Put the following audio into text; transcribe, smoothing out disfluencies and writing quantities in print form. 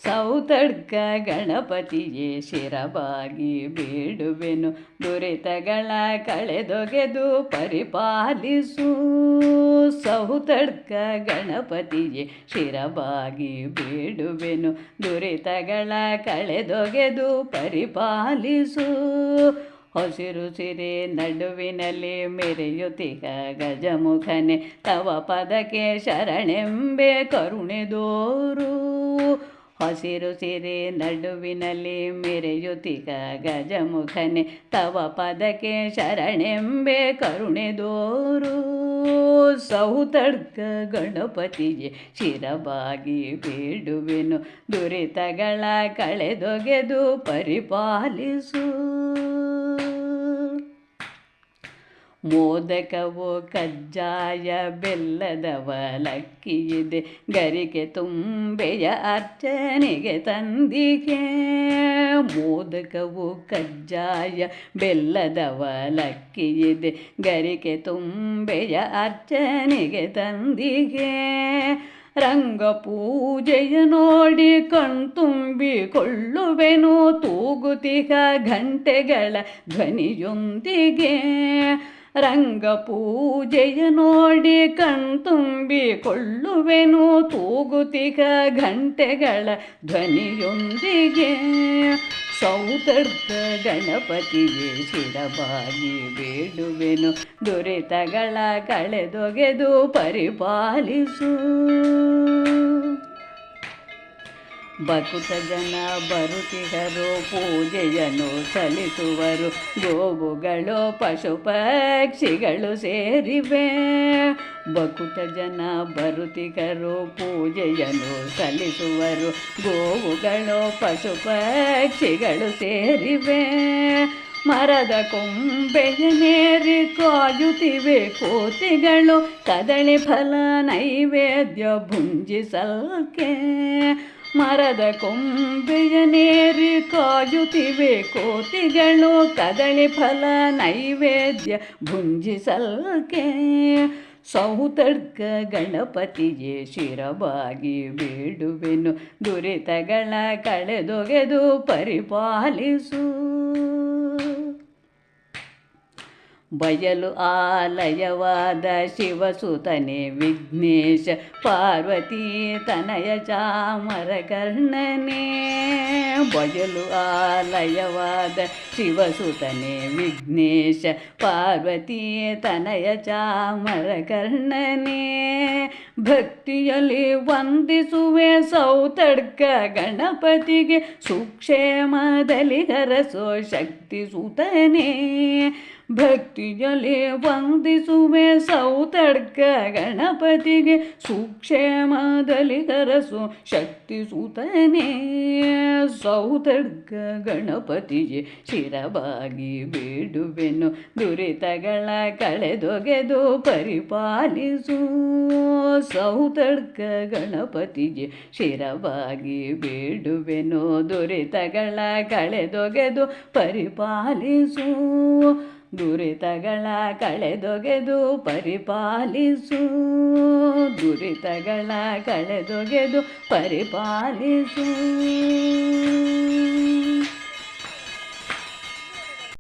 ಸೌತಡ್ಕ ಗಣಪತಿಯೇ ಶಿರಬಾಗಿ ಬೇಡುವೆನು, ದುರಿತಗಳ ಕಳೆದೊಗೆದು ಪರಿಪಾಲಿಸು. ಸೌತಡ್ಕ ಗಣಪತಿಯೇ ಶಿರಬಾಗಿ ಬೇಡುವೆನು, ದುರಿತಗಳ ಕಳೆದೊಗೆದು ಪರಿಪಾಲಿಸು. ಹಸಿರು ಸಿರೆ ನಡುವಿನಲ್ಲಿ ಮೆರೆಯುತ್ತಿಹ ಗಜಮುಖನೆ, ತವ ಪದಕ್ಕೆ ಶರಣೆಂಬೆ ಕರುಣೆದೋರು. ಹಸಿರು ಸಿರೆ ನಡುವಿನಲ್ಲಿ ಮೆರೆಯುತ್ತಿಹ ಗಜಮುಖನೆ, ತವ ಪದಕ್ಕೆ ಶರಣೆಂಬೆ ಕರುಣೆದೋರು. ಸೌತಡ್ಕ ಗಣಪತಿಯೇ ಶಿರಬಾಗಿ ಬೇಡುವೆನು, ದುರಿತಗಳ ಕಳೆದೊಗೆದು ಪರಿಪಾಲಿಸು. ಮೋದಕವು ಕಜ್ಜಾಯ ಬೆಲ್ಲದವಲಕ್ಕಿಯಿದೆ, ಗರಿಕೆ ತುಂಬೆಯ ಅರ್ಚನೆಗೆ ತಂದಿಗೆ. ಮೋದಕವು ಕಜ್ಜಾಯ ಬೆಲ್ಲದವಲಕ್ಕಿಯಿದೆ, ಗರಿಕೆ ತುಂಬೆಯ ಅರ್ಚನೆಗೆ ತಂದಿಗೆ. ರಂಗ ಪೂಜೆಯ ನೋಡಿ ಕಣ್ತುಂಬಿಕೊಳ್ಳುವೆನು, ತೂಗುತಿಹ ಘಂಟೆಗಳ ಧ್ವನಿಯೊಂದಿಗೆ. ರಂಗ ಪೂಜೆಯ ನೋಡಿ ಕಣ್ತುಂಬಿಕೊಳ್ಳುವೆನು, ತೂಗುತಿಹ ಘಂಟೆಗಳ ಧ್ವನಿಯೊಂದಿಗೆ. ಸೌತಡ್ಕ ಗಣಪತಿಯೇ ಶಿರಬಾಗಿ ಬೇಡುವೆನು, ದುರಿತಗಳ ಕಳೆದೊಗೆದು ಪರಿಪಾಲಿಸು. ಬಕುತ ಜನ ಬರುತಿಹರು ಪೂಜೆಯನ್ನು ಸಲ್ಲಿಸುವರು, ಗೋವುಗಳು ಪಶು ಪಕ್ಷಿಗಳು ಸೇರಿವೆ. ಬಕುತ ಜನ ಬರುತಿಗರು ಪೂಜೆಯನ್ನು ಸಲ್ಲಿಸುವರು, ಗೋವುಗಳು ಪಶು ಪಕ್ಷಿಗಳು ಸೇರಿವೆ. ಮರದ ಕೊಂಬೆಯನೇರಿ ಕಾಯುತ್ತಿವೆ ಕೋತಿಗಳು, ಕದಳಿ ಫಲ ನೈವೇದ್ಯ ಭುಂಜಿಸಲ್ಕೆ. ಮರದ ಕೊಂಬೆಯನೇರಿ ಕಾಯುತ್ತಿವೆ ಕೋತಿಗಳು, ಕದಳಿ ಫಲ ನೈವೇದ್ಯ ಭುಂಜಿಸಲ್ಕೆ. ಸೌತಡ್ಕ ಗಣಪತಿಯೇ ಶಿರಬಾಗಿ ಬೇಡುವೆನು, ದುರಿತಗಳ ಕಳೆದೊಗೆದು ಪರಿಪಾಲಿಸು. ಬಯಲು ಆಲಯವಾದ ಶಿವಸುತನೆ ವಿಘ್ನೇಶ, ಪಾರ್ವತೀ ತನಯ ಚಾಮರಕರ್ಣನೆ. ಬಯಲು ಆಲಯವಾದ ಶಿವಸುತನೆ ವಿಘ್ನೇಶ, ಪಾರ್ವತೀ ತನಯ ಚಾಮರಕರ್ಣನೆ. ಭಕ್ತಿಯಲ್ಲಿ ವಂದಿಸುವೆ ಸೌತಡ್ಕ ಗಣಪತಿಗೆ, ಸುಕ್ಷೇಮದಲ್ಲಿ ಹರಸೋ ಶಕ್ತಿ ಸುತನೇ. ಭಕ್ತಿಯಲ್ಲಿ ವಂದಿಸುವೆ ಸೌತಡ್ಕ ಗಣಪತಿಗೆ, ಸುಕ್ಷೇಮದಲ್ಲಿ ಹರಸೋ ಶಕ್ತಿ ಸುತನೇ. ಸೌತಡ್ಕ ಗಣಪತಿಯೇ ಶಿರಬಾಗಿ ಬೇಡುವೆನು, ದುರಿತಗಳ ಕಳೆದೊಗೆದು ಪರಿಪಾಲಿಸು. ಸೌತಡ್ಕ ಗಣಪತಿಯೇ ಶಿರಬಾಗಿ ಬೇಡುವೆನು, ದುರಿತಗಳ ಕಳೆದೊಗೆದು ಪರಿಪಾಲಿಸು. ದುರಿತಗಳ ಕಳೆದೊಗೆದು ಪರಿಪಾಲಿಸು, ದುರಿತಗಳ ಕಳೆದೊಗೆದು ಪರಿಪಾಲಿಸು.